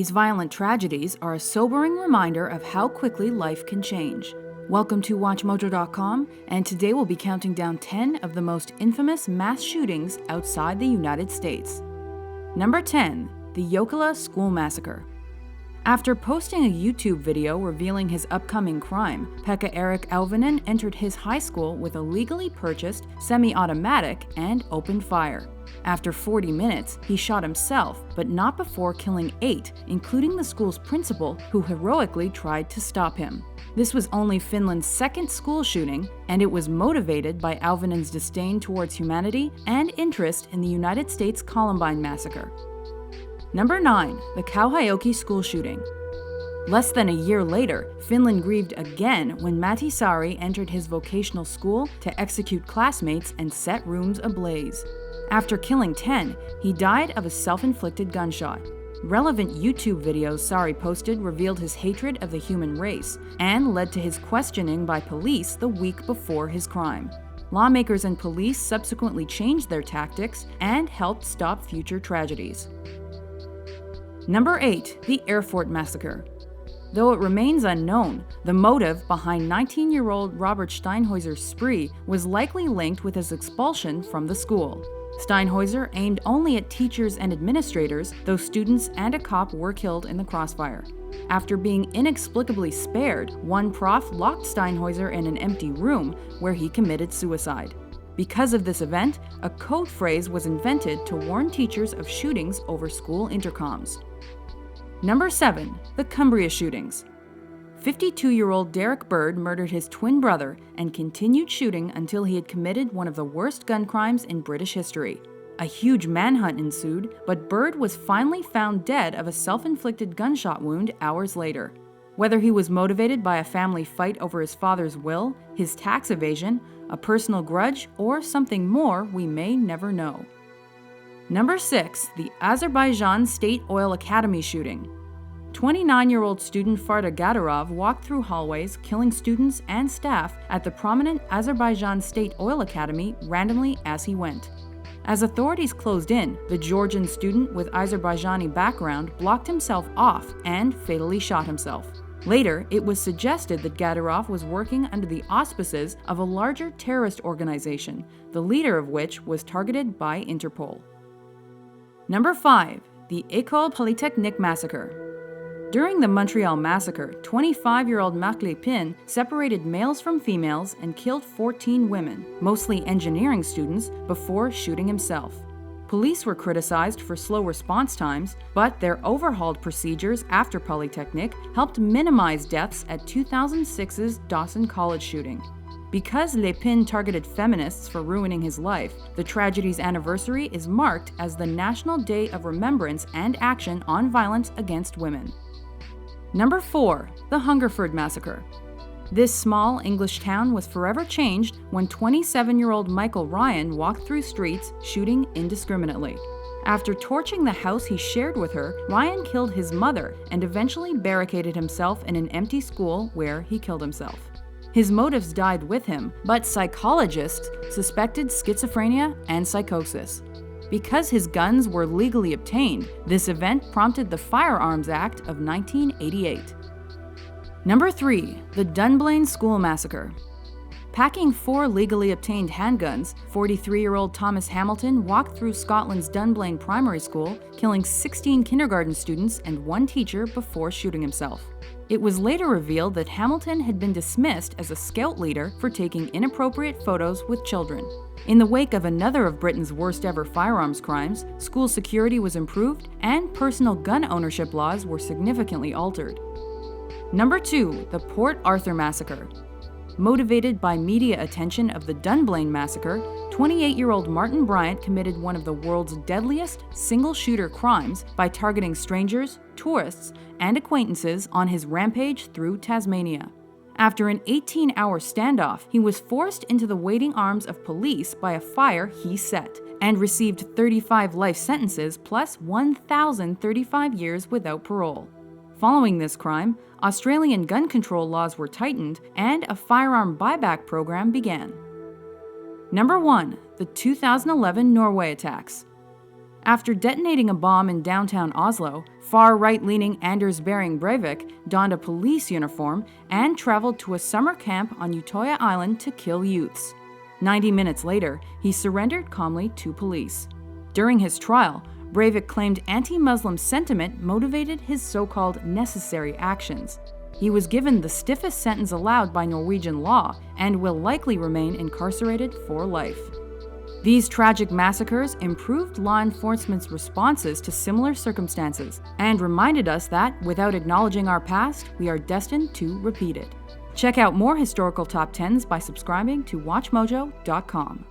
These violent tragedies are a sobering reminder of how quickly life can change. Welcome to WatchMojo.com, and today we'll be counting down 10 of the most infamous mass shootings outside the United States. Number 10. The Jokela School Massacre. After posting a YouTube video revealing his upcoming crime, Pekka Erik Alvinen entered his high school with a legally purchased semi-automatic and opened fire. After 40 minutes, he shot himself, but not before killing 8, including the school's principal, who heroically tried to stop him. This was only Finland's second school shooting, and it was motivated by Alvinen's disdain towards humanity and interest in the United States Columbine massacre. Number 9. The Kauhajoki school shooting. Less than a year later, Finland grieved again when Matti Saari entered his vocational school to execute classmates and set rooms ablaze. After killing 10, he died of a self-inflicted gunshot. Relevant YouTube videos Saari posted revealed his hatred of the human race and led to his questioning by police the week before his crime. Lawmakers and police subsequently changed their tactics and helped stop future tragedies. Number 8. The Erfurt massacre. Though it remains unknown, the motive behind 19-year-old Robert Steinhäuser's spree was likely linked with his expulsion from the school. Steinhäuser aimed only at teachers and administrators, though students and a cop were killed in the crossfire. After being inexplicably spared, one prof locked Steinhäuser in an empty room where he committed suicide. Because of this event, a code phrase was invented to warn teachers of shootings over school intercoms. Number 7. The Cumbria shootings. 52-year-old Derek Bird murdered his twin brother and continued shooting until he had committed one of the worst gun crimes in British history. A huge manhunt ensued, but Bird was finally found dead of a self-inflicted gunshot wound hours later. Whether he was motivated by a family fight over his father's will, his tax evasion, a personal grudge, or something more, we may never know. Number 6. The Azerbaijan State Oil Academy shooting. 29-year-old student Farda Gadarov walked through hallways, killing students and staff at the prominent Azerbaijan State Oil Academy randomly as he went. As authorities closed in, the Georgian student with Azerbaijani background blocked himself off and fatally shot himself. Later, it was suggested that Gadarov was working under the auspices of a larger terrorist organization, the leader of which was targeted by Interpol. Number 5. The École Polytechnic massacre. During the Montreal massacre, 25-year-old Marc Lépine separated males from females and killed 14 women, mostly engineering students, before shooting himself. Police were criticized for slow response times, but their overhauled procedures after Polytechnic helped minimize deaths at 2006's Dawson College shooting. Because Lépine targeted feminists for ruining his life, the tragedy's anniversary is marked as the National Day of Remembrance and Action on Violence Against Women. Number 4. The Hungerford massacre. This small English town was forever changed when 27-year-old Michael Ryan walked through streets shooting indiscriminately. After torching the house he shared with her, Ryan killed his mother and eventually barricaded himself in an empty school where he killed himself. His motives died with him, but psychologists suspected schizophrenia and psychosis. Because his guns were legally obtained, this event prompted the Firearms Act of 1988. Number 3. The Dunblane School Massacre. Packing 4 legally obtained handguns, 43-year-old Thomas Hamilton walked through Scotland's Dunblane Primary School, killing 16 kindergarten students and 1 teacher before shooting himself. It was later revealed that Hamilton had been dismissed as a scout leader for taking inappropriate photos with children. In the wake of another of Britain's worst-ever firearms crimes, school security was improved and personal gun ownership laws were significantly altered. Number 2. The Port Arthur Massacre. Motivated by media attention of the Dunblane Massacre, 28-year-old Martin Bryant committed one of the world's deadliest single-shooter crimes by targeting strangers, tourists, and acquaintances on his rampage through Tasmania. After an 18-hour standoff, he was forced into the waiting arms of police by a fire he set, and received 35 life sentences plus 1,035 years without parole. Following this crime, Australian gun control laws were tightened and a firearm buyback program began. Number 1. The 2011 Norway attacks. After detonating a bomb in downtown Oslo, far-right-leaning Anders Behring Breivik donned a police uniform and traveled to a summer camp on Utøya Island to kill youths. 90 minutes later, he surrendered calmly to police. During his trial, Breivik claimed anti-Muslim sentiment motivated his so-called necessary actions. He was given the stiffest sentence allowed by Norwegian law and will likely remain incarcerated for life. These tragic massacres improved law enforcement's responses to similar circumstances and reminded us that, without acknowledging our past, we are destined to repeat it. Check out more historical top 10s by subscribing to WatchMojo.com.